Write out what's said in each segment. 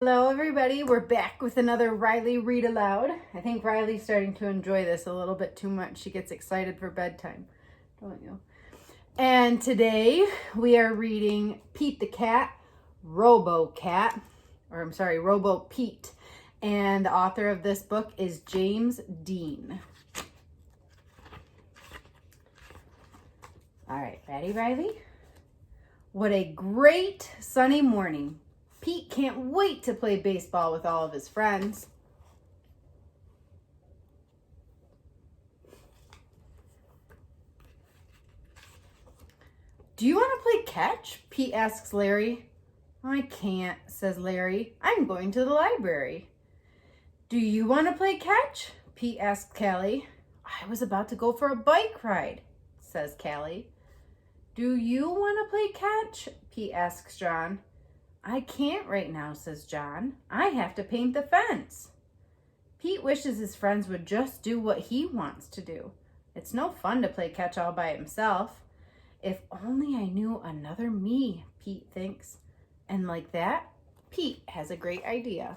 Hello everybody, we're back with another Rylee Read Aloud. I think Rylee's starting to enjoy this a little bit too much. She gets excited for bedtime, don't you? And today we are reading Pete the Cat Robo-Cat, Robo-Pete. And the author of this book is James Dean. All right, ready, Rylee? What a great sunny morning. Pete can't wait to play baseball with all of his friends. Do you want to play catch? Pete asks Larry. I can't, says Larry. I'm going to the library. Do you want to play catch? Pete asks Callie. I was about to go for a bike ride, says Callie. Do you want to play catch? Pete asks John. I can't right now, says John. I have to paint the fence. Pete wishes his friends would just do what he wants to do. It's no fun to play catch all by himself. If only I knew another me, Pete thinks. And like that, Pete has a great idea.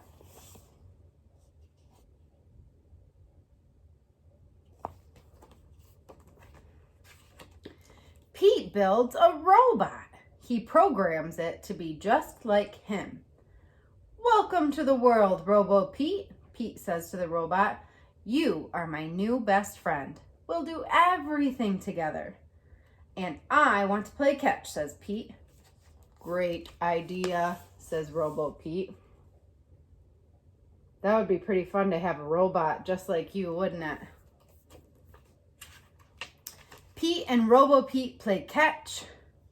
Pete builds a robot. He programs it to be just like him. Welcome to the world, Robo-Pete, Pete says to the robot. You are my new best friend. We'll do everything together. And I want to play catch, says Pete. Great idea, says Robo-Pete. That would be pretty fun to have a robot just like you, wouldn't it? Pete and Robo-Pete play catch.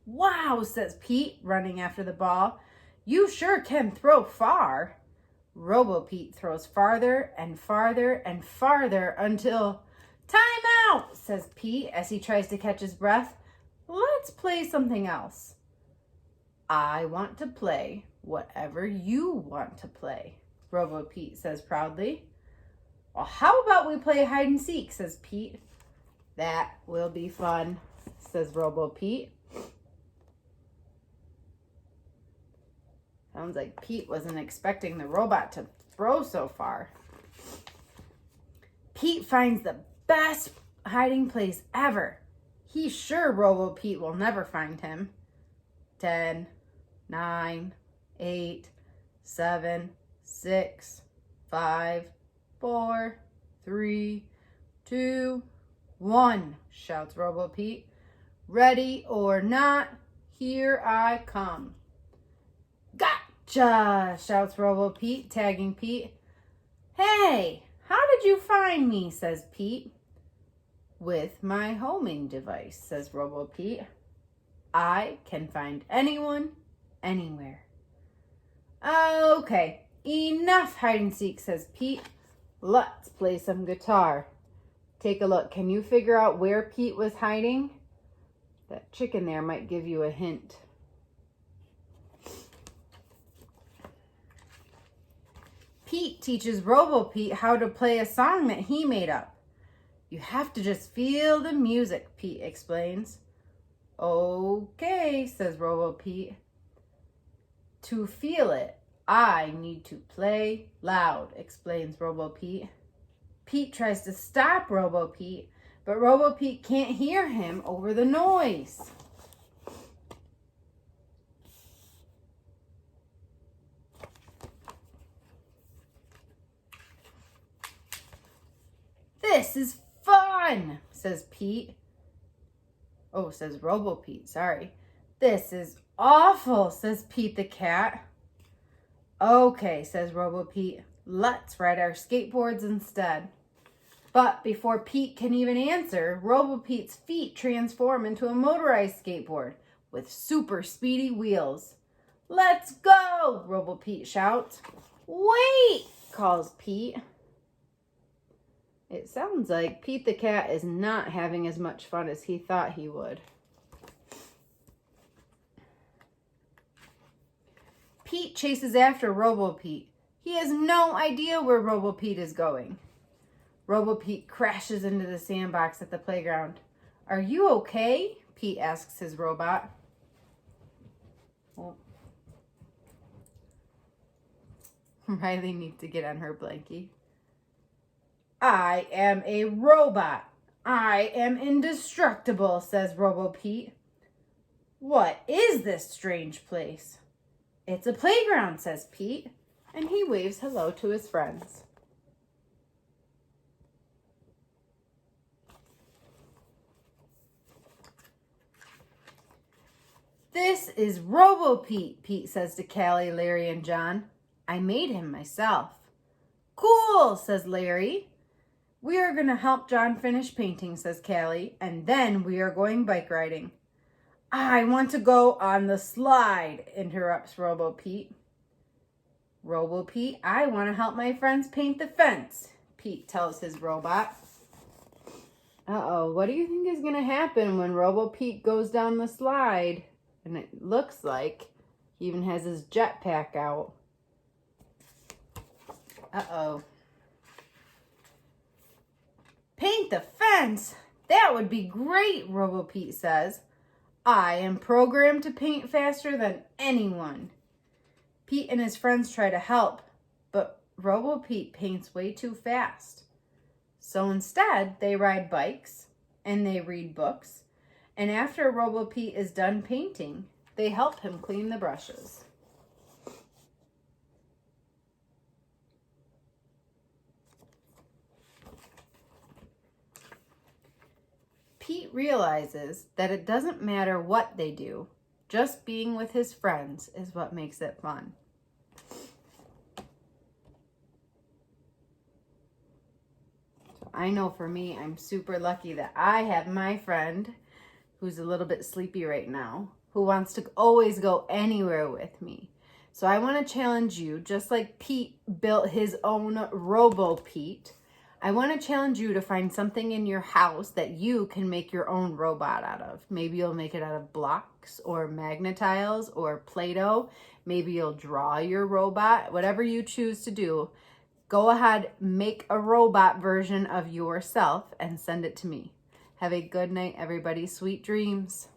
Wow, says Pete, running after the ball. You sure can throw far. Robo-Pete throws farther and farther and farther until... Time out, says Pete as he tries to catch his breath. Let's play something else. I want to play whatever you want to play, Robo-Pete says proudly. Well, how about we play hide and seek, says Pete. That will be fun, says Robo-Pete. Sounds like Pete wasn't expecting the robot to throw so far. Pete finds the best hiding place ever. He's sure Robo-Pete will never find him. 10, 9, 8, 7, 6, 5, 4, 3, 2, 1, shouts Robo-Pete. Ready or not, here I come. Gotcha, shouts Robo-Pete, tagging Pete. Hey, how did you find me, says Pete. With my homing device, says Robo-Pete. I can find anyone, anywhere. Okay, enough hide and seek, says Pete. Let's play some guitar. Take a look. Can you figure out where Pete was hiding? That chicken there might give you a hint. Pete teaches Robo-Pete how to play a song that he made up. You have to just feel the music, Pete explains. Okay, says Robo-Pete. To feel it, I need to play loud, explains Robo-Pete. Pete tries to stop Robo-Pete, but Robo-Pete can't hear him over the noise. This is fun, says Pete. Oh, says Robo-Pete, sorry. This is awful, says Pete the Cat. Okay, says Robo-Pete. Let's ride our skateboards instead. But before Pete can even answer, Robo-Pete's feet transform into a motorized skateboard with super speedy wheels. Let's go, Robo-Pete shouts. Wait, calls Pete. It sounds like Pete the Cat is not having as much fun as he thought he would. Pete chases after Robo-Pete. He has no idea where Robo-Pete is going. Robo-Pete crashes into the sandbox at the playground. Are you okay? Pete asks his robot. Oh. Rylee needs to get on her blankie. I am a robot. I am indestructible, says Robo-Pete. What is this strange place? It's a playground, says Pete, and he waves hello to his friends. This is Robo-Pete, Pete says to Callie, Larry, and John. I made him myself. Cool, says Larry. We are going to help John finish painting, says Callie, and then we are going bike riding. I want to go on the slide, interrupts Robo-Pete. Robo-Pete, I want to help my friends paint the fence, Pete tells his robot. Uh-oh, what do you think is going to happen when Robo-Pete goes down the slide? And it looks like he even has his jetpack out. Uh-oh. Paint the fence? That would be great, Robo-Pete says. I am programmed to paint faster than anyone. Pete and his friends try to help, but Robo-Pete paints way too fast. So instead, they ride bikes and they read books. And after Robo-Pete is done painting, they help him clean the brushes. Pete realizes that it doesn't matter what they do, just being with his friends is what makes it fun. So I know for me, I'm super lucky that I have my friend who's a little bit sleepy right now, who wants to always go anywhere with me. So I want to challenge you, just like Pete built his own Robo-Pete, I want to challenge you to find something in your house that you can make your own robot out of. Maybe you'll make it out of blocks or magnetiles or Play-Doh. Maybe you'll draw your robot. Whatever you choose to do, go ahead, make a robot version of yourself and send it to me. Have a good night, everybody. Sweet dreams.